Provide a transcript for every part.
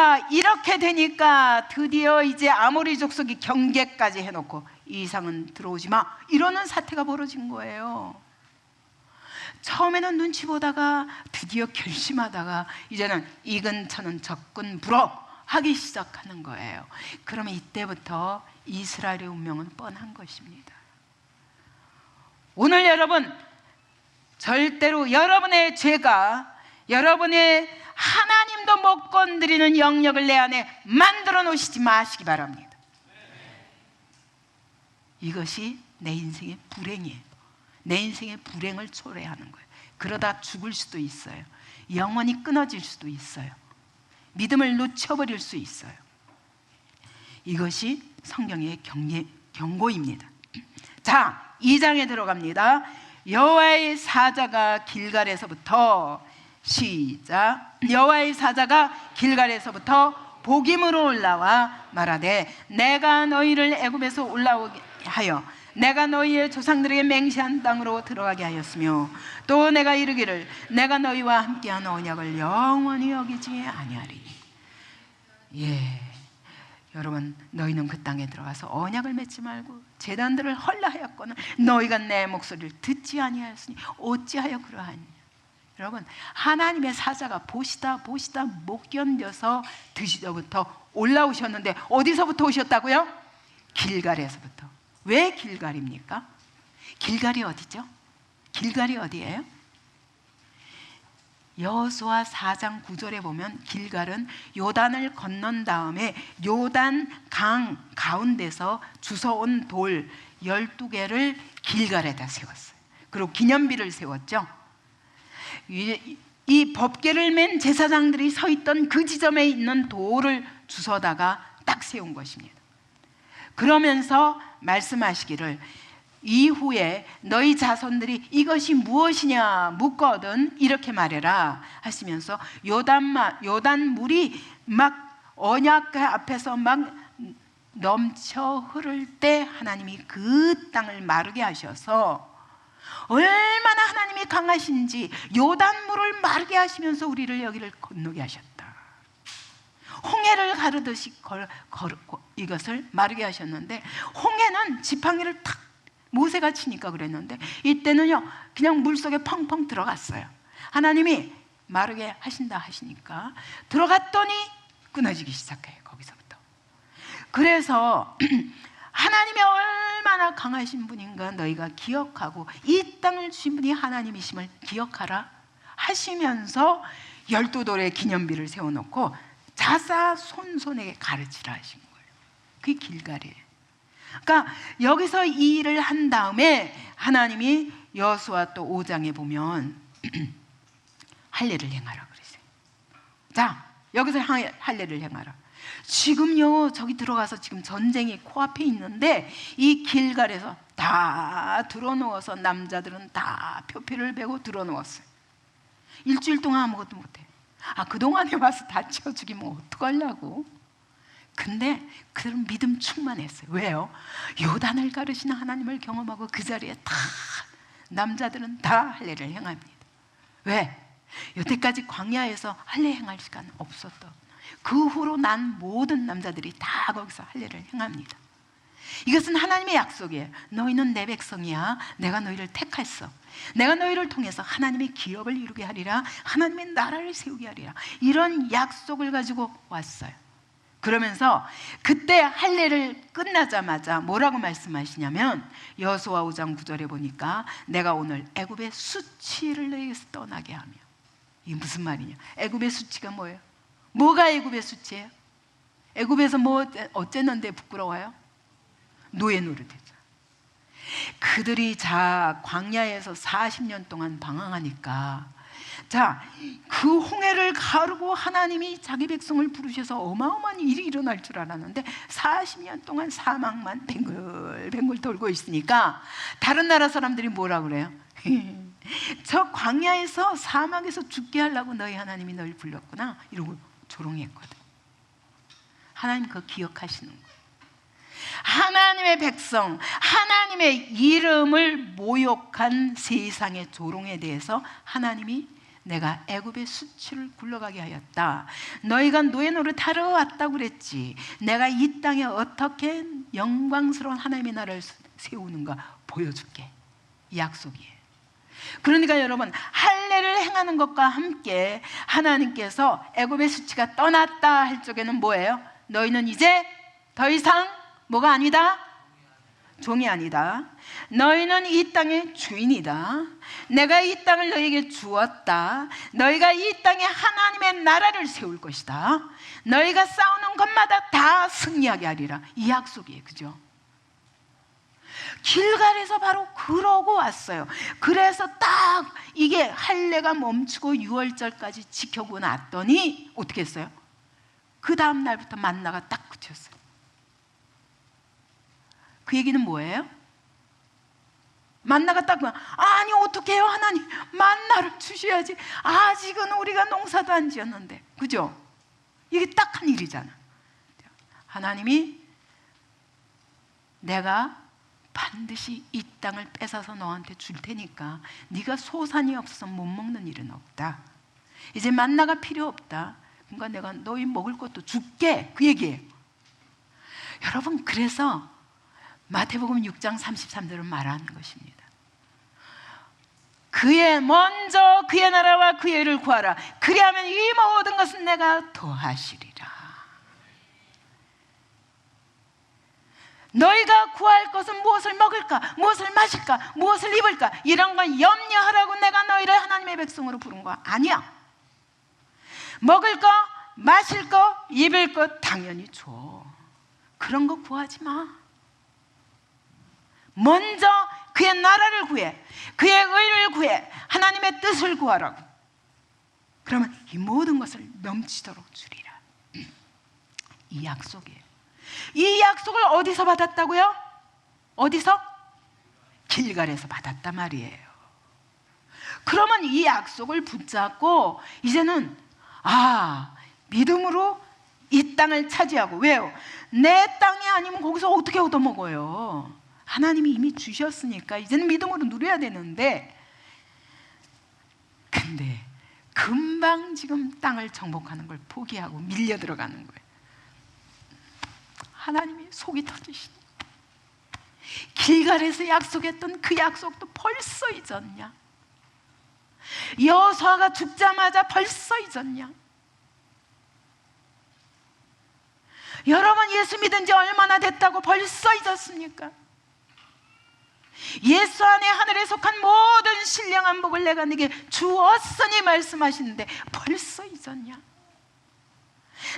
자, 이렇게 되니까 드디어 이제 아모리 족속이 경계까지 해놓고 이 이상은 들어오지 마, 이러는 사태가 벌어진 거예요. 처음에는 눈치 보다가 드디어 결심하다가 이제는 이 근처는 적군 불어 하기 시작하는 거예요. 그러면 이때부터 이스라엘의 운명은 뻔한 것입니다. 오늘 여러분, 절대로 여러분의 죄가 여러분의 하나님도 못 건드리는 영역을 내 안에 만들어 놓으시지 마시기 바랍니다. 이것이 내 인생의 불행이에요. 내 인생의 불행을 초래하는 거예요. 그러다 죽을 수도 있어요. 영원히 끊어질 수도 있어요. 믿음을 놓쳐버릴 수 있어요. 이것이 성경의 경고입니다. 자, 2장에 들어갑니다. 여호와의 사자가 길갈에서부터, 시작. 여호와의 사자가 길갈에서부터 복임으로 올라와 말하되 내가 너희를 애굽에서 올라오게 하여 내가 너희의 조상들에게 맹세한 땅으로 들어가게 하였으며 또 내가 이르기를 내가 너희와 함께한 언약을 영원히 여기지 아니하리니. 예, 여러분, 너희는 그 땅에 들어가서 언약을 맺지 말고 제단들을 헐라하였거늘 너희가 내 목소리를 듣지 아니하였으니 어찌하여 그러하냐. 여러분, 하나님의 사자가 보시다 못 견뎌서 드시더부터 올라오셨는데 어디서부터 오셨다고요? 길갈에서부터. 왜 길갈입니까? 길갈이 어디죠? 길갈이 어디예요? 여호수아 4장 9절에 보면 길갈은 요단을 건넌 다음에 요단 강 가운데서 주워온 돌 12개를 길갈에다 세웠어요. 그리고 기념비를 세웠죠. 이 법궤를 맨 제사장들이 서 있던 그 지점에 있는 돌을 주워다가 딱 세운 것입니다. 그러면서 말씀하시기를 이후에 너희 자손들이 이것이 무엇이냐 묻거든 이렇게 말해라 하시면서 요단 물이 막 언약 앞에서 막 넘쳐 흐를 때 하나님이 그 땅을 마르게 하셔서 얼마나 하나님이 강하신지 요단물을 마르게 하시면서 우리를 여기를 건너게 하셨다. 홍해를 가르듯이 이것을 마르게 하셨는데, 홍해는 지팡이를 탁 모세가 치니까 그랬는데 이때는요 그냥 물속에 펑펑 들어갔어요. 하나님이 마르게 하신다 하시니까 들어갔더니 끊어지기 시작해요. 거기서부터. 그래서 하나님이 얼마나 강하신 분인가 너희가 기억하고 이 땅을 주신 분이 하나님이심을 기억하라 하시면서 12돌의 기념비를 세워놓고 자사손손에게 가르치라 하신 거예요. 그게 길갈이에요. 그러니까 여기서 이 일을 한 다음에 하나님이 여호수아 또 5장에 보면 할례를 행하라 그러세요. 자, 여기서 할례를 행하라. 지금요 저기 들어가서 지금 전쟁이 코앞에 있는데 이 길갈에서 다 들어누워서 남자들은 다 표피를 베고 들어누웠어요. 일주일 동안 아무것도 못해. 그동안에 와서 다 치워 죽이면 어떡하려고. 근데 그들은 믿음 충만했어요. 왜요? 요단을 가르시는 하나님을 경험하고 그 자리에 다 남자들은 다 할례를 행합니다. 왜? 여태까지 광야에서 할례 행할 시간 없었던, 그 후로 난 모든 남자들이 다 거기서 할례를 행합니다. 이것은 하나님의 약속이에요. 너희는 내 백성이야. 내가 너희를 택했어. 내가 너희를 통해서 하나님의 기업을 이루게 하리라. 하나님의 나라를 세우게 하리라. 이런 약속을 가지고 왔어요. 그러면서 그때 할례를 끝나자마자 뭐라고 말씀하시냐면 여호수아 5장 9절에 보니까 내가 오늘 애굽의 수치를 너희에게서 떠나게 하며. 이게 무슨 말이냐? 애굽의 수치가 뭐예요? 뭐가 애굽의 수치예요? 애굽에서 뭐 어쨌는데 부끄러워요? 노예 노릇했죠. 그들이 광야에서 40년 동안 방황하니까 그 홍해를 가르고 하나님이 자기 백성을 부르셔서 어마어마한 일이 일어날 줄 알았는데 40년 동안 사막만 뱅글뱅글 돌고 있으니까 다른 나라 사람들이 뭐라 그래요? 저 광야에서 사막에서 죽게 하려고 너희 하나님이 널 불렀구나 이러고 조롱했거든. 하나님 그거 기억하시는 거예요. 하나님의 백성, 하나님의 이름을 모욕한 세상의 조롱에 대해서 하나님이 내가 애굽의 수치를 굴러가게 하였다. 너희가 노예 노릇하러 왔다고 그랬지. 내가 이 땅에 어떻게 영광스러운 하나님의 나라를 세우는가 보여줄게. 이 약속이에요. 그러니까 여러분, 할례를 행하는 것과 함께 하나님께서 애굽의 수치가 떠났다 할 적에는 뭐예요? 너희는 이제 더 이상 뭐가 아니다? 종이 아니다. 너희는 이 땅의 주인이다. 내가 이 땅을 너희에게 주었다. 너희가 이 땅에 하나님의 나라를 세울 것이다. 너희가 싸우는 것마다 다 승리하게 하리라. 이 약속이에요. 그죠? 길갈에서 바로 그러고 왔어요. 그래서 딱 이게 할례가 멈추고 6월절까지 지켜고 났더니 어떻게 했어요? 그 다음 날부터 만나가 딱 그쳤어요. 그 얘기는 뭐예요? 만나가 딱, 아니 어떡해요 하나님, 만나를 주셔야지. 아직은 우리가 농사도 안 지었는데. 그죠? 이게 딱 한 일이잖아. 하나님이 내가 반드시 이 땅을 뺏어서 너한테 줄 테니까 네가 소산이 없어서 못 먹는 일은 없다. 이제 만나가 필요 없다. 그러니까 내가 너희 먹을 것도 줄게. 그 얘기예요. 여러분, 그래서 마태복음 6장 33절은 말하는 것입니다. 먼저 그의 나라와 그의 의를 구하라. 그리하면 이 모든 것은 내가 더하시리라. 너희가 구할 것은 무엇을 먹을까, 무엇을 마실까, 무엇을 입을까, 이런 건 염려하라고 내가 너희를 하나님의 백성으로 부른 거 아니야. 먹을 거, 마실 거, 입을 거 당연히 줘. 그런 거 구하지 마. 먼저 그의 나라를 구해, 그의 의를 구해, 하나님의 뜻을 구하라고. 그러면 이 모든 것을 넘치도록 주리라. 이 약속이에요. 이 약속을 어디서 받았다고요? 어디서? 길갈에서 받았단 말이에요. 그러면 이 약속을 붙잡고 이제는 믿음으로 이 땅을 차지하고. 왜요? 내 땅이 아니면 거기서 어떻게 얻어먹어요? 하나님이 이미 주셨으니까 이제는 믿음으로 누려야 되는데, 근데 금방 지금 땅을 정복하는 걸 포기하고 밀려 들어가는 거예요. 하나님이 속이 터지시니 길갈에서 약속했던 그 약속도 벌써 잊었냐? 여호수아가 죽자마자 벌써 잊었냐? 여러분, 예수 믿은 지 얼마나 됐다고 벌써 잊었습니까? 예수 안에 하늘에 속한 모든 신령한 복을 내가 네게 주었으니 말씀하시는데 벌써 잊었냐?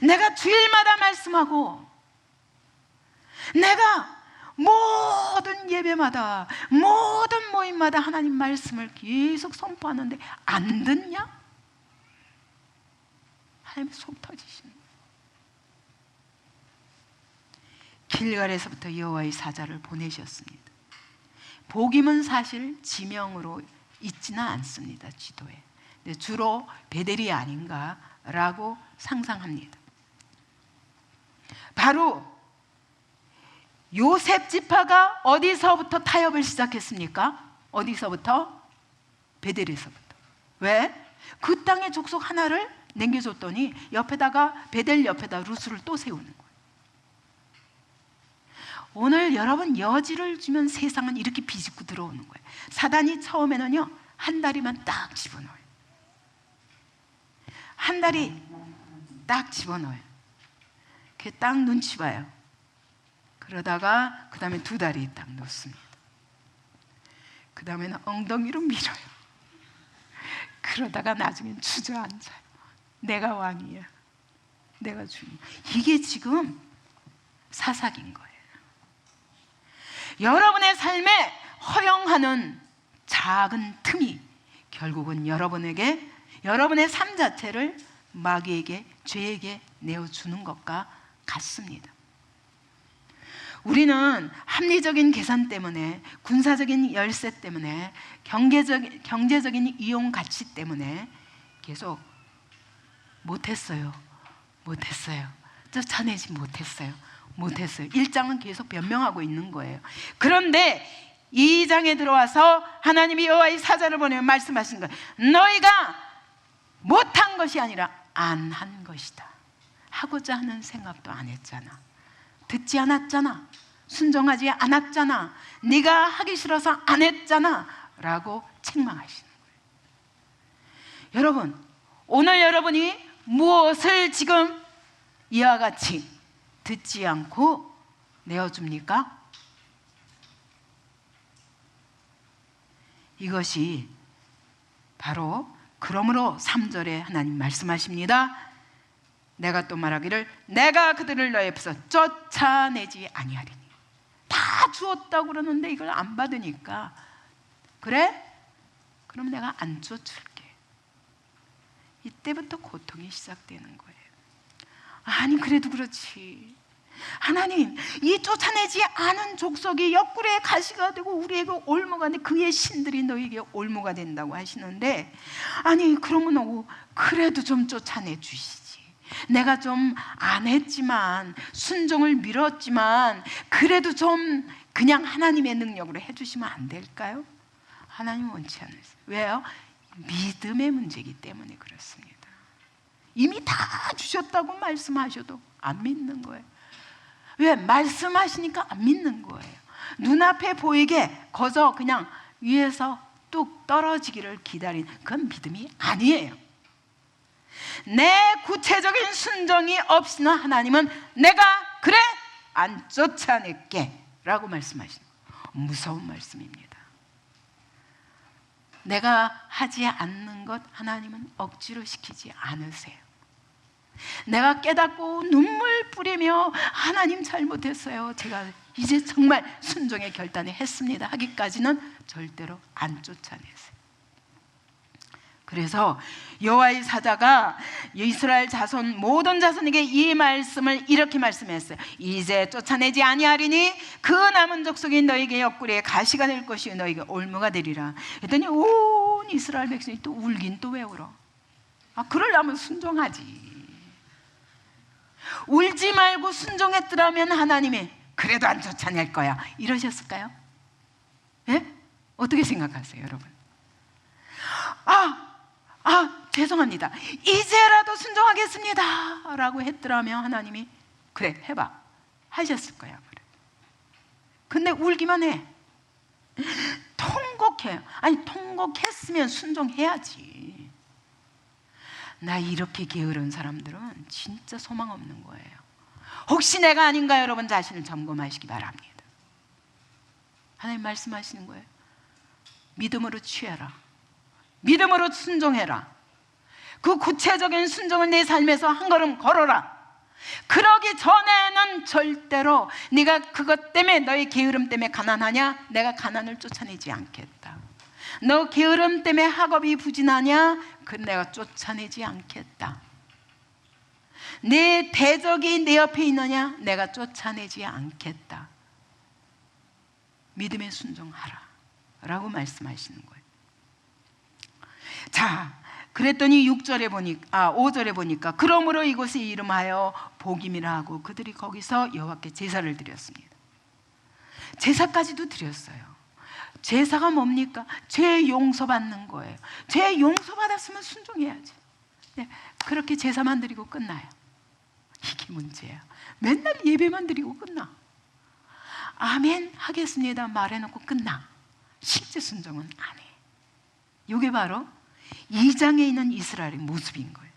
내가 주일마다 말씀하고, 내가 모든 예배마다, 모든 모임마다 하나님 말씀을 계속 선포하는데 안 듣냐? 하나님 속 터지시는 거예요. 길갈에서부터 여호와의 사자를 보내셨습니다. 복임은 사실 지명으로 있지는 않습니다. 지도에. 근데 주로 베델이 아닌가라고 상상합니다. 바로 요셉 지파가 어디서부터 타협을 시작했습니까? 어디서부터? 베델에서부터. 왜? 그 땅의 족속 하나를 남겨줬더니 베델 옆에다 루스를 또 세우는 거예요. 오늘 여러분, 여지를 주면 세상은 이렇게 비집고 들어오는 거예요. 사단이 처음에는요, 한 다리만 딱 집어넣어요. 한 다리 딱 집어넣어요. 그게 딱 눈치 봐요. 그러다가 그 다음에 두 다리 딱 놓습니다. 그 다음에는 엉덩이로 밀어요. 그러다가 나중엔 주저앉아요. 내가 왕이야, 내가 주인. 이게 지금 사사기인 거예요. 여러분의 삶에 허용하는 작은 틈이 결국은 여러분의 삶 자체를 마귀에게, 죄에게 내어주는 것과 같습니다. 우리는 합리적인 계산 때문에, 군사적인 열세 때문에, 경제적인 이용 가치 때문에 계속 못했어요. 쫓아내지 못했어요. 1장은 계속 변명하고 있는 거예요. 그런데 2장에 들어와서 하나님이 여호와의 사자를 보내며 말씀하신 거예요. 너희가 못한 것이 아니라 안 한 것이다. 하고자 하는 생각도 안 했잖아. 듣지 않았잖아. 순종하지 않았잖아. 네가 하기 싫어서 안 했잖아 라고 책망하시는 거예요. 여러분, 오늘 여러분이 무엇을 지금 이와 같이 듣지 않고 내어줍니까? 이것이 바로 그러므로 3절에 하나님 말씀하십니다. 내가 또 말하기를 내가 그들을 너희 앞에서 쫓아내지 아니하리니. 다 주었다고 그러는데 이걸 안 받으니까 그래? 그럼 내가 안 쫓을게. 이때부터 고통이 시작되는 거예요. 아니 그래도 그렇지. 하나님, 이 쫓아내지 않은 족속이 옆구리에 가시가 되고 우리에게 올무가 돼 그의 신들이 너에게 올무가 된다고 하시는데, 아니 그러면 그래도 좀 쫓아내 주시지. 내가 좀 안 했지만, 순종을 미뤘지만 그래도 좀 그냥 하나님의 능력으로 해주시면 안 될까요? 하나님 원치 않으세요. 왜요? 믿음의 문제이기 때문에 그렇습니다. 이미 다 주셨다고 말씀하셔도 안 믿는 거예요. 왜? 말씀하시니까 안 믿는 거예요. 눈앞에 보이게 거저 그냥 위에서 뚝 떨어지기를 기다린, 그건 믿음이 아니에요. 내 구체적인 순종이 없이는 하나님은 내가 그래 안 쫓아낼게 라고 말씀하시는 거예요. 무서운 말씀입니다. 내가 하지 않는 것 하나님은 억지로 시키지 않으세요. 내가 깨닫고 눈물 뿌리며 하나님 잘못했어요, 제가 이제 정말 순종의 결단을 했습니다 하기까지는 절대로 안 쫓아내세요. 그래서 여호와의 사자가 이스라엘 자손 모든 자손에게 이 말씀을 이렇게 말씀했어요. 이제 쫓아내지 아니하리니 그 남은 족속이 너에게 옆구리에 가시가 될 것이요 너에게 올무가 되리라. 그랬더니 온 이스라엘 백성이 또 울긴 또 왜 울어? 그러려면 순종하지. 울지 말고 순종했더라면 하나님이 그래도 안 쫓아낼 거야 이러셨을까요? 예? 어떻게 생각하세요, 여러분? 죄송합니다, 이제라도 순종하겠습니다 라고 했더라면 하나님이 그래 해봐 하셨을 거야. 그래. 근데 울기만 해. 통곡해요. 아니 통곡했으면 순종해야지. 나 이렇게 게으른 사람들은 진짜 소망 없는 거예요. 혹시 내가 아닌가 여러분 자신을 점검하시기 바랍니다. 하나님 말씀하시는 거예요. 믿음으로 취해라. 믿음으로 순종해라. 그 구체적인 순종을 내 삶에서 한 걸음 걸어라. 그러기 전에는 절대로 네가 그것 때문에, 너의 게으름 때문에 가난하냐? 내가 가난을 쫓아내지 않겠다. 너 게으름 때문에 학업이 부진하냐? 그건 내가 쫓아내지 않겠다. 내 대적이 내 옆에 있느냐? 내가 쫓아내지 않겠다. 믿음에 순종하라 라고 말씀하시는 거예요. 자, 그랬더니 5절에 보니까 그러므로 이곳에 이름하여 복임이라 하고 그들이 거기서 여호와께 제사를 드렸습니다. 제사까지도 드렸어요. 제사가 뭡니까? 죄 용서받는 거예요. 죄 용서받았으면 순종해야지. 네, 그렇게 제사만 드리고 끝나요. 이게 문제야. 맨날 예배만 드리고 끝나. 아멘 하겠습니다 말해놓고 끝나. 실제 순종은 안 해. 이게 바로 2장에 있는 이스라엘의 모습인 거예요.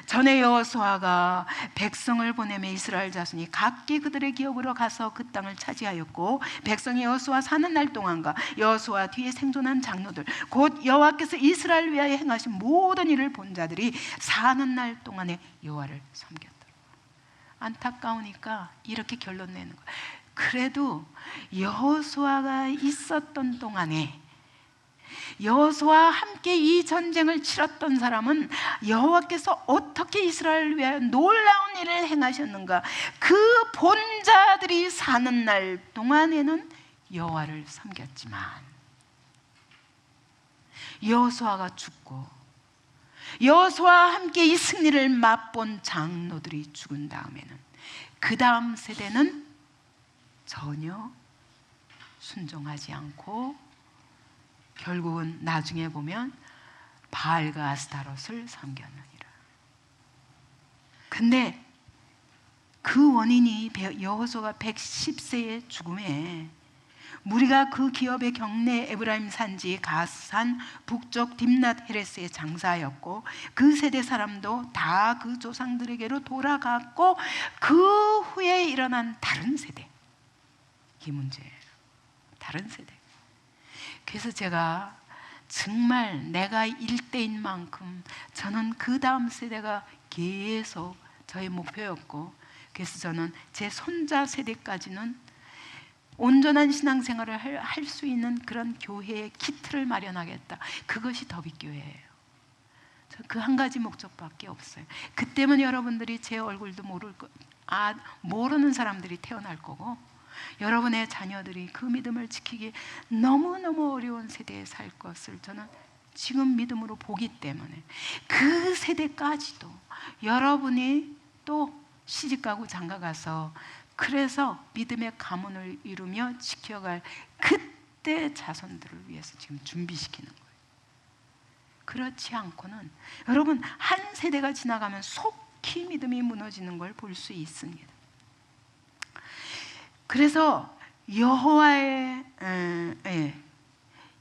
전에 여호수아가 백성을 보내며 이스라엘 자손이 각기 그들의 기업으로 가서 그 땅을 차지하였고, 백성이 여호수아 사는 날 동안과 여호수아 뒤에 생존한 장로들 곧 여호와께서 이스라엘 위하여 행하신 모든 일을 본 자들이 사는 날 동안에 여호와를 섬겼더라. 안타까우니까 이렇게 결론 내는 거예요. 그래도 여호수아가 있었던 동안에 여호수아와 함께 이 전쟁을 치렀던 사람은 여호와께서 어떻게 이스라엘을 위하여 놀라운 일을 행하셨는가, 그 본자들이 사는 날 동안에는 여호와를 섬겼지만 여호수아가 죽고 여호수아와 함께 이 승리를 맛본 장로들이 죽은 다음에는 그 다음 세대는 전혀 순종하지 않고 결국은 나중에 보면 바알과 아스타롯을 섬겼느니라. 근데 그 원인이 여호수아가 110세의 죽음에 무리가 그 기업의 경내 에브라임 산지 가산 북쪽 딥낫 헤레스에 장사하였고 그 세대 사람도 다 그 조상들에게로 돌아갔고 그 후에 일어난 다른 세대, 이 문제예요. 다른 세대. 그래서 제가 정말 내가 일대인 만큼 저는 그 다음 세대가 계속 저의 목표였고, 그래서 저는 제 손자 세대까지는 온전한 신앙생활을 할 수 있는 그런 교회의 키트를 마련하겠다. 그것이 더빛교회예요. 그 한 가지 목적밖에 없어요. 그때면 여러분들이 제 얼굴도 모르는 사람들이 태어날 거고, 여러분의 자녀들이 그 믿음을 지키기 너무너무 어려운 세대에 살 것을 저는 지금 믿음으로 보기 때문에, 그 세대까지도 여러분이 또 시집가고 장가가서 그래서 믿음의 가문을 이루며 지켜갈 그때 자손들을 위해서 지금 준비시키는 거예요. 그렇지 않고는 여러분 한 세대가 지나가면 속히 믿음이 무너지는 걸 볼 수 있습니다. 그래서 여호와의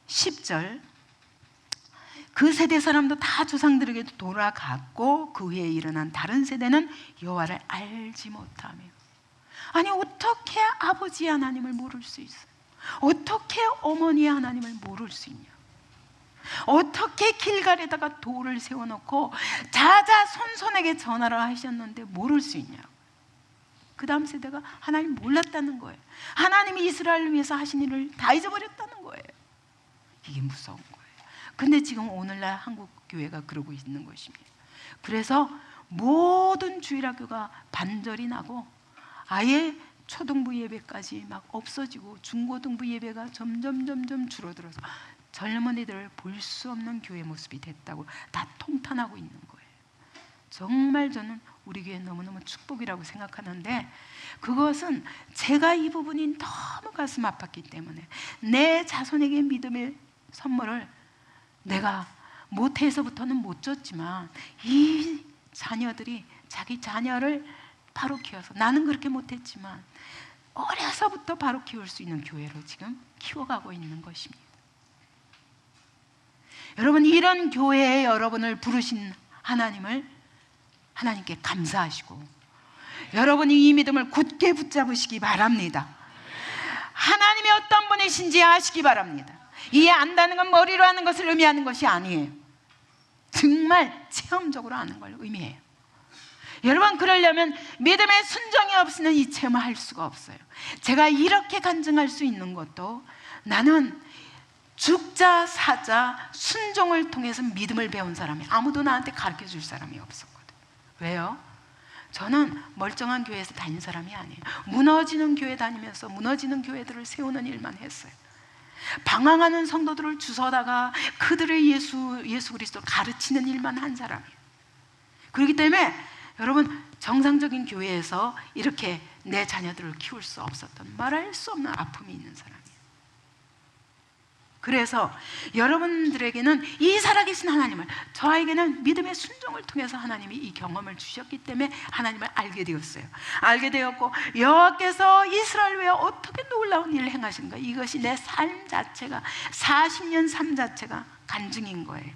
10절, 그 세대 사람도 다 조상들에게 돌아갔고 그 후에 일어난 다른 세대는 여호와를 알지 못하며. 아니, 어떻게 아버지 하나님을 모를 수 있어요? 어떻게 어머니 하나님을 모를 수 있냐? 어떻게 길갈에다가 돌을 세워놓고 자자손손에게 전하라 하셨는데 모를 수 있냐? 그 다음 세대가 하나님 몰랐다는 거예요. 하나님이 이스라엘을 위해서 하신 일을 다 잊어버렸다는 거예요. 이게 무서운 거예요. 근데 지금 오늘날 한국 교회가 그러고 있는 것입니다. 그래서 모든 주일학교가 반절이 나고 아예 초등부 예배까지 막 없어지고 중고등부 예배가 점점 줄어들어서 젊은이들을 볼 수 없는 교회 모습이 됐다고 다 통탄하고 있는 거예요. 정말 저는 우리 교회 너무너무 축복이라고 생각하는데, 그것은 제가 이 부분이 너무 가슴 아팠기 때문에 내 자손에게 믿음의 선물을 내가 모태에서부터는 못 줬지만 이 자녀들이 자기 자녀를 바로 키워서, 나는 그렇게 못했지만 어려서부터 바로 키울 수 있는 교회로 지금 키워가고 있는 것입니다. 여러분, 이런 교회에 여러분을 부르신 하나님께 감사하시고 여러분이 이 믿음을 굳게 붙잡으시기 바랍니다. 하나님이 어떤 분이신지 아시기 바랍니다. 이해 안다는 건 머리로 하는 것을 의미하는 것이 아니에요. 정말 체험적으로 아는 걸 의미해요. 여러분, 그러려면 믿음의 순종이 없이는 이 체험을 할 수가 없어요. 제가 이렇게 간증할 수 있는 것도 나는 죽자 사자 순종을 통해서 믿음을 배운 사람이 아무도 나한테 가르쳐 줄 사람이 없었거든. 왜요? 저는 멀쩡한 교회에서 다닌 사람이 아니에요. 무너지는 교회 다니면서 무너지는 교회들을 세우는 일만 했어요. 방황하는 성도들을 주워다가 그들의 예수 그리스도를 가르치는 일만 한 사람이에요. 그렇기 때문에 여러분, 정상적인 교회에서 이렇게 내 자녀들을 키울 수 없었던, 말할 수 없는 아픔이 있는 사람이에요. 그래서 여러분들에게는 이 살아계신 하나님을, 저에게는 믿음의 순종을 통해서 하나님이 이 경험을 주셨기 때문에 하나님을 알게 되었어요. 알게 되었고, 여호와께서 이스라엘 위에 어떻게 놀라운 일을 행하신가, 이것이 내 삶 자체가, 40년 삶 자체가 간증인 거예요.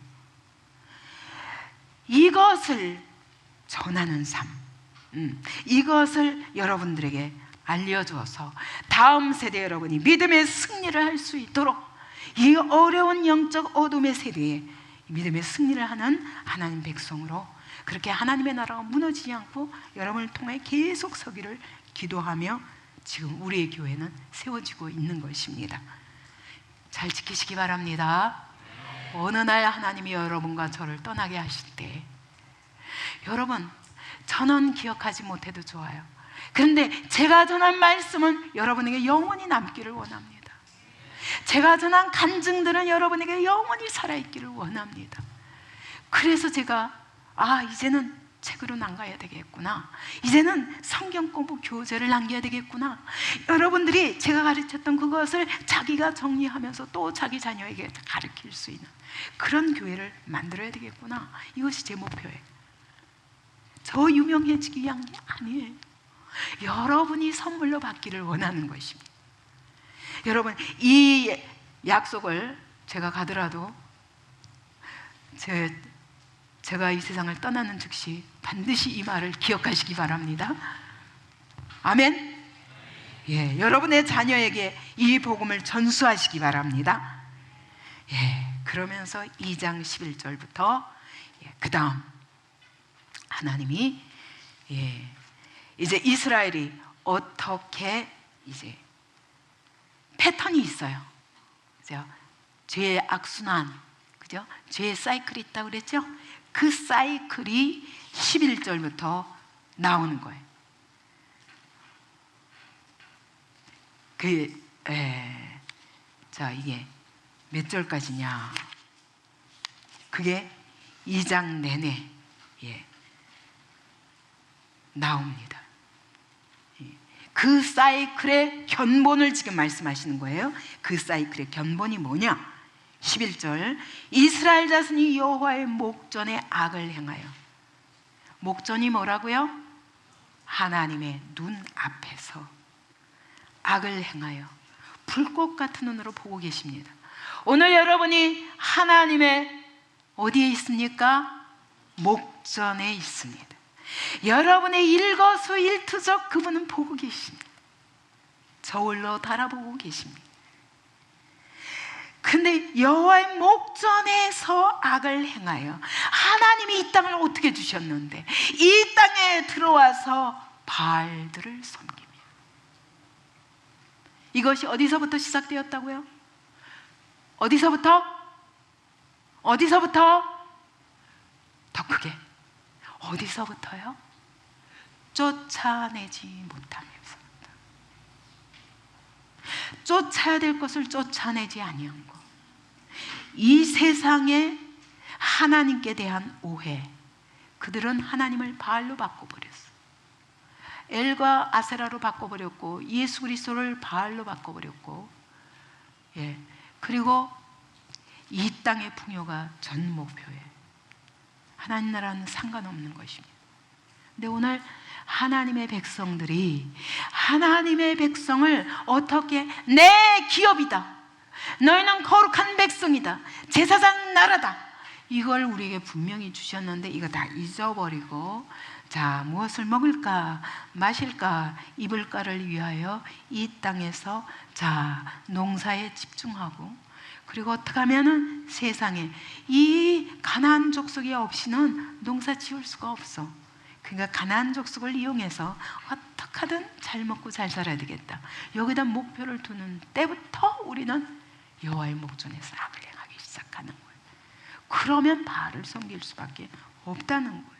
이것을 전하는 삶, 이것을 여러분들에게 알려주어서 다음 세대 여러분이 믿음의 승리를 할 수 있도록, 이 어려운 영적 어둠의 세대에 믿음의 승리를 하는 하나님 백성으로, 그렇게 하나님의 나라가 무너지지 않고 여러분을 통해 계속 서기를 기도하며 지금 우리의 교회는 세워지고 있는 것입니다. 잘 지키시기 바랍니다. 어느 날 하나님이 여러분과 저를 떠나게 하실 때, 여러분, 저는 기억하지 못해도 좋아요. 그런데 제가 전한 말씀은 여러분에게 영원히 남기를 원합니다. 제가 전한 간증들은 여러분에게 영원히 살아있기를 원합니다. 그래서 제가 이제는 책으로 남겨야 되겠구나. 이제는 성경 공부 교재를 남겨야 되겠구나. 여러분들이 제가 가르쳤던 그것을 자기가 정리하면서 또 자기 자녀에게 가르칠 수 있는 그런 교회를 만들어야 되겠구나. 이것이 제 목표예요. 저 유명해지기 위한 게 아니에요. 여러분이 선물로 받기를 원하는 것입니다. 여러분, 이 약속을 제가 가더라도 제가 이 세상을 떠나는 즉시 반드시 이 말을 기억하시기 바랍니다. 아멘. 예, 여러분의 자녀에게 이 복음을 전수하시기 바랍니다. 예, 그러면서 2장 11절부터 그 다음 하나님이 이제 이스라엘이 어떻게 이제 패턴이 있어요. 그죠? 죄의 악순환, 그죠? 죄의 사이클이 있다고 그랬죠? 그 사이클이 11절부터 나오는 거예요. 자, 이게 몇 절까지냐? 그게 2장 내내 나옵니다. 그 사이클의 견본을 지금 말씀하시는 거예요. 그 사이클의 견본이 뭐냐? 11절, 이스라엘 자손이 여호와의 목전에 악을 행하여. 목전이 뭐라고요? 하나님의 눈 앞에서 악을 행하여 불꽃 같은 눈으로 보고 계십니다. 오늘 여러분이 하나님의 어디에 있습니까? 목전에 있습니다. 여러분의 일거수일투족 그분은 보고 계십니다. 저울로 달아보고 계십니다. 근데 여호와의 목전에서 악을 행하여, 하나님이 이 땅을 어떻게 주셨는데 이 땅에 들어와서 바알들을 섬깁니다. 이것이 어디서부터 시작되었다고요? 어디서부터? 더 크게. 어디서부터요? 쫓아내지 못하면서. 쫓아야 될 것을 쫓아내지 아니한 것. 이 세상에 하나님께 대한 오해. 그들은 하나님을 바알로 바꿔버렸어. 엘과 아세라로 바꿔버렸고, 예수 그리스도를 바알로 바꿔버렸고, 그리고 이 땅의 풍요가 전 목표예요. 하나님 나라는 상관없는 것입니다. 근데 오늘 하나님의 백성들이 하나님의 백성을 어떻게, 내 기업이다, 너희는 거룩한 백성이다, 제사장 나라다, 이걸 우리에게 분명히 주셨는데 이거 다 잊어버리고, 자, 무엇을 먹을까 마실까 입을까를 위하여 이 땅에서 자 농사에 집중하고, 그리고 어떻게 하면은 세상에 이 가나안 족속이 없이는 농사 지을 수가 없어. 그러니까 가나안 족속을 이용해서 어떻게 하든 잘 먹고 잘 살아야 되겠다, 여기다 목표를 두는 때부터 우리는 여호와의 목전에서 악을 행하기 시작하는 거예요. 그러면 바알을 섬길 수밖에 없다는 거예요.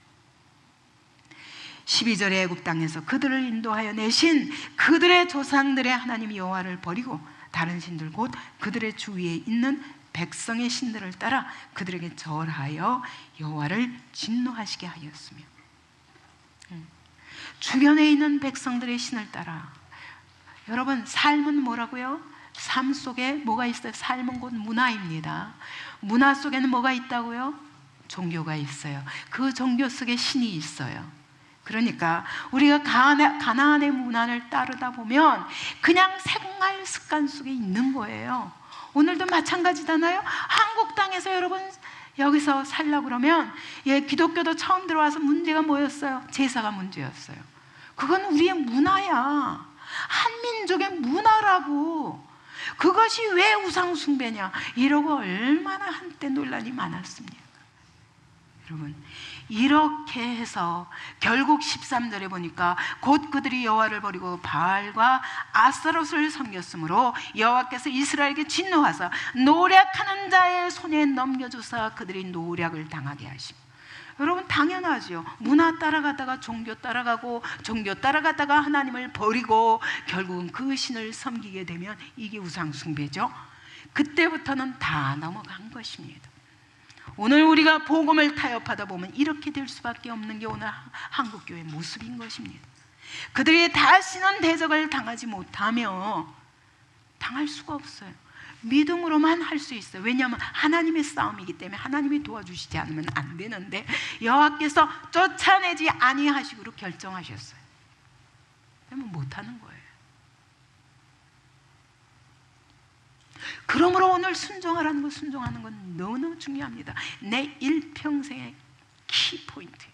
12절에 애굽 땅에서 그들을 인도하여 내신 그들의 조상들의 하나님 여호와를 버리고 다른 신들 곧 그들의 주위에 있는 백성의 신들을 따라 그들에게 절하여 여호와를 진노하시게 하였으며, 주변에 있는 백성들의 신을 따라. 여러분, 삶은 뭐라고요? 삶 속에 뭐가 있어요? 삶은 곧 문화입니다. 문화 속에는 뭐가 있다고요? 종교가 있어요. 그 종교 속에 신이 있어요. 그러니까 우리가 가나안의 문화를 따르다 보면 그냥 생활 습관 속에 있는 거예요. 오늘도 마찬가지잖아요. 한국 땅에서 여러분 여기서 살려고 그러면 기독교도 처음 들어와서 문제가 뭐였어요? 제사가 문제였어요. 그건 우리의 문화야. 한민족의 문화라고. 그것이 왜 우상숭배냐 이러고 얼마나 한때 논란이 많았습니까? 여러분, 이렇게 해서 결국 13절에 보니까 곧 그들이 여호와를 버리고 바알과 아스타롯을 섬겼으므로 여호와께서 이스라엘에게 진노하사 노략하는 자의 손에 넘겨주사 그들이 노략을 당하게 하시고. 여러분, 당연하죠. 문화 따라가다가 종교 따라가고, 종교 따라가다가 하나님을 버리고 결국은 그 신을 섬기게 되면 이게 우상숭배죠. 그때부터는 다 넘어간 것입니다. 오늘 우리가 복음을 타협하다 보면 이렇게 될 수밖에 없는 게 오늘 한국교회의 모습인 것입니다. 그들이 다시는 대적을 당하지 못하며 당할 수가 없어요. 믿음으로만 할 수 있어요. 왜냐하면 하나님의 싸움이기 때문에 하나님이 도와주시지 않으면 안 되는데 여호와께서 쫓아내지 아니하시기로 결정하셨어요. 그러면 못하는 거예요. 그러므로 오늘 순종하라는 것, 순종하는 건 너무너무 중요합니다. 내 일평생의 키포인트예요.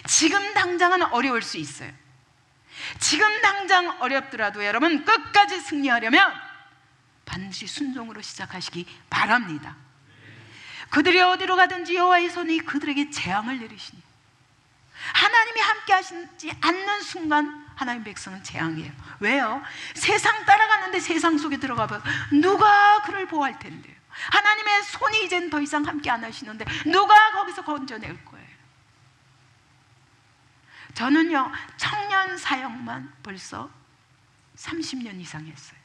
지금 당장은 어려울 수 있어요. 지금 당장 어렵더라도 여러분 끝까지 승리하려면 반드시 순종으로 시작하시기 바랍니다. 그들이 어디로 가든지 여호와의 손이 그들에게 재앙을 내리시니 하나님이 함께 하시지 않는 순간 하나님 백성은 재앙이에요. 왜요? 세상 따라가는데 세상 속에 들어가면 누가 그를 보호할 텐데요. 하나님의 손이 이젠 더 이상 함께 안 하시는데 누가 거기서 건져낼 거예요? 저는요 청년 사역만 벌써 30년 이상 했어요.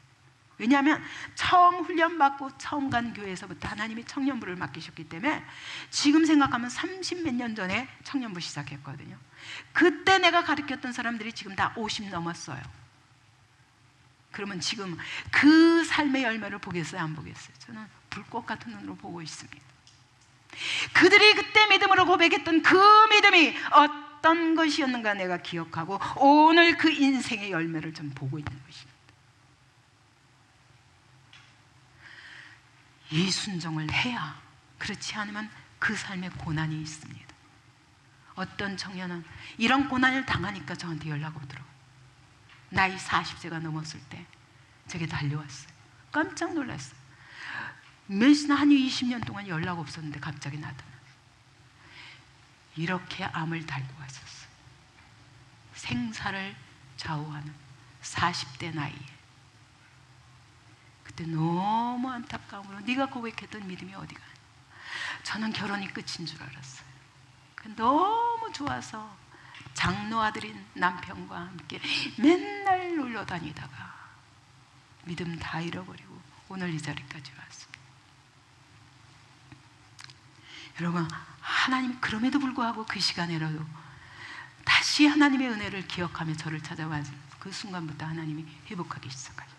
왜냐하면 처음 훈련받고 처음 간 교회에서부터 하나님이 청년부를 맡기셨기 때문에 지금 생각하면 30몇 년 전에 청년부 시작했거든요. 그때 내가 가르쳤던 사람들이 지금 다 50 넘었어요. 그러면 지금 그 삶의 열매를 보겠어요? 안 보겠어요? 저는 불꽃 같은 눈으로 보고 있습니다. 그들이 그때 믿음으로 고백했던 그 믿음이 어떤 것이었는가 내가 기억하고 오늘 그 인생의 열매를 좀 보고 있는 것입니다. 이 순종을 해야, 그렇지 않으면 그 삶에 고난이 있습니다. 어떤 청년은 이런 고난을 당하니까 저한테 연락 오더라고요. 나이 40세가 넘었을 때 제게 달려왔어요. 깜짝 놀랐어요. 몇이나 한 20년 동안 연락 없었는데 갑자기 나타나. 이렇게 암을 달고 왔었어요. 생사를 좌우하는 40대 나이에. 그때 너무 안타까움으로 네가 고백했던 믿음이 어디가? 저는 결혼이 끝인 줄 알았어요. 너무 좋아서 장로 아들인 남편과 함께 맨날 놀러 다니다가 믿음 다 잃어버리고 오늘 이 자리까지 왔습니다. 여러분, 하나님 그럼에도 불구하고 그 시간에라도 다시 하나님의 은혜를 기억하며 저를 찾아와 그 순간부터 하나님이 회복하기 시작하셨어요.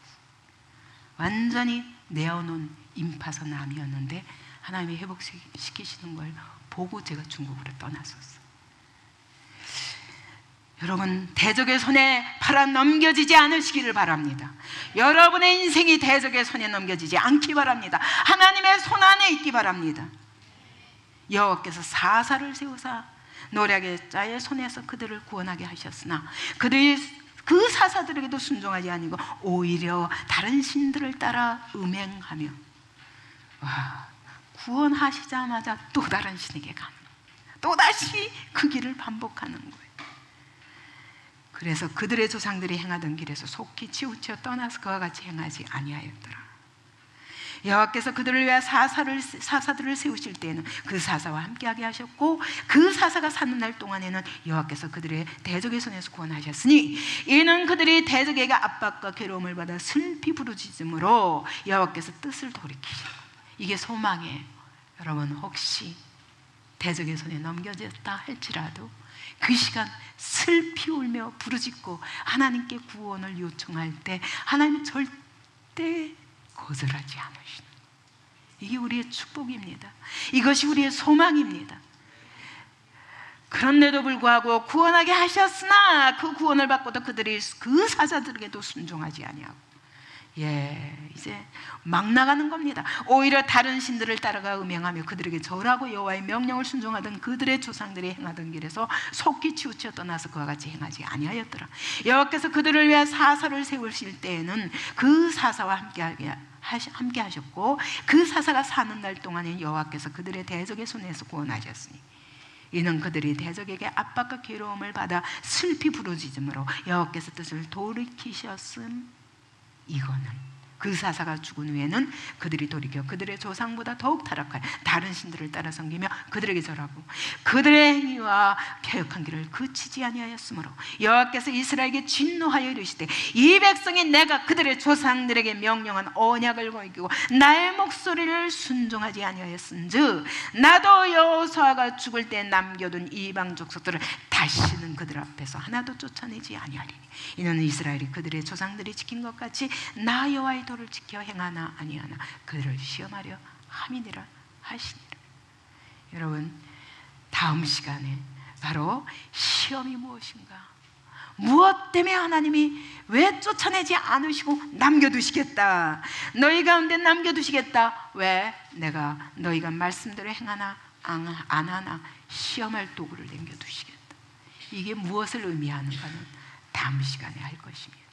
완전히 내어놓은 임파선 암이었는데 하나님이 회복시키시는 걸 보고 제가 중국으로 떠났었어요. 여러분, 대적의 손에 팔아 넘겨지지 않으시기를 바랍니다. 여러분의 인생이 대적의 손에 넘겨지지 않기 바랍니다. 하나님의 손 안에 있기 바랍니다. 여호와께서 사사를 세우사 노략의 자의 손에서 그들을 구원하게 하셨으나 그들이 그 사사들에게도 순종하지 아니고 오히려 다른 신들을 따라 음행하며 구원하시자마자 또 다른 신에게 가는, 또다시 그 길을 반복하는 거예요. 그래서 그들의 조상들이 행하던 길에서 속히 치우쳐 떠나서 그와 같이 행하지 아니하였더라. 여호와께서 그들을 위해 사사들을 세우실 때에는 그 사사와 함께하게 하셨고 그 사사가 사는 날 동안에는 여호와께서 그들의 대적의 손에서 구원하셨으니 이는 그들이 대적에게 압박과 괴로움을 받아 슬피 부르짖음으로 여호와께서 뜻을 돌이키시고, 이게 소망이에요. 여러분, 혹시 대적의 손에 넘겨졌다 할지라도 그 시간 슬피 울며 부르짖고 하나님께 구원을 요청할 때 하나님은 절대 거절하지 않으시는, 이게 우리의 축복입니다. 이것이 우리의 소망입니다. 그런데도 불구하고 구원하게 하셨으나 그 구원을 받고도 그들이 그 사자들에게도 순종하지 아니하고 이제 막 나가는 겁니다. 오히려 다른 신들을 따라가 음행하며 그들에게 절하고 여호와의 명령을 순종하던 그들의 조상들이 행하던 길에서 속히 치우쳐 떠나서 그와 같이 행하지 아니하였더라. 여호와께서 그들을 위해 사사를 세우실 때에는 그 사사와 함께 하셨고 그 사사가 사는 날 동안에 여호와께서 그들의 대적의 손에서 구원하셨으니 이는 그들이 대적에게 압박과 괴로움을 받아 슬피 부르짖음으로 여호와께서 뜻을 돌이키셨음. 이거는 그 사사가 죽은 후에는 그들이 돌이켜 그들의 조상보다 더욱 타락하여 다른 신들을 따라 섬기며 그들에게 절하고 그들의 행위와 패역한 길을 그치지 아니하였으므로 여호와께서 이스라엘에게 진노하여 이르시되 이 백성이 내가 그들의 조상들에게 명령한 언약을 어기고 나의 목소리를 순종하지 아니하였은즉 나도 여호수아가 죽을 때 남겨둔 이방 족속들을 다시는 그들 앞에서 하나도 쫓아내지 아니하리니 이는 이스라엘이 그들의 조상들이 지킨 것 같이 나 여호와의 도를 지켜 행하나 아니하나 그들을 시험하려 함이니라 하시니라. 여러분, 다음 시간에 바로 시험이 무엇인가, 무엇 때문에 하나님이 왜 쫓아내지 않으시고 남겨두시겠다, 너희 가운데 남겨두시겠다, 왜 내가 너희가 말씀대로 행하나 안 하나 시험할 도구를 남겨두시겠다, 이게 무엇을 의미하는가는 다음 시간에 할 것입니다.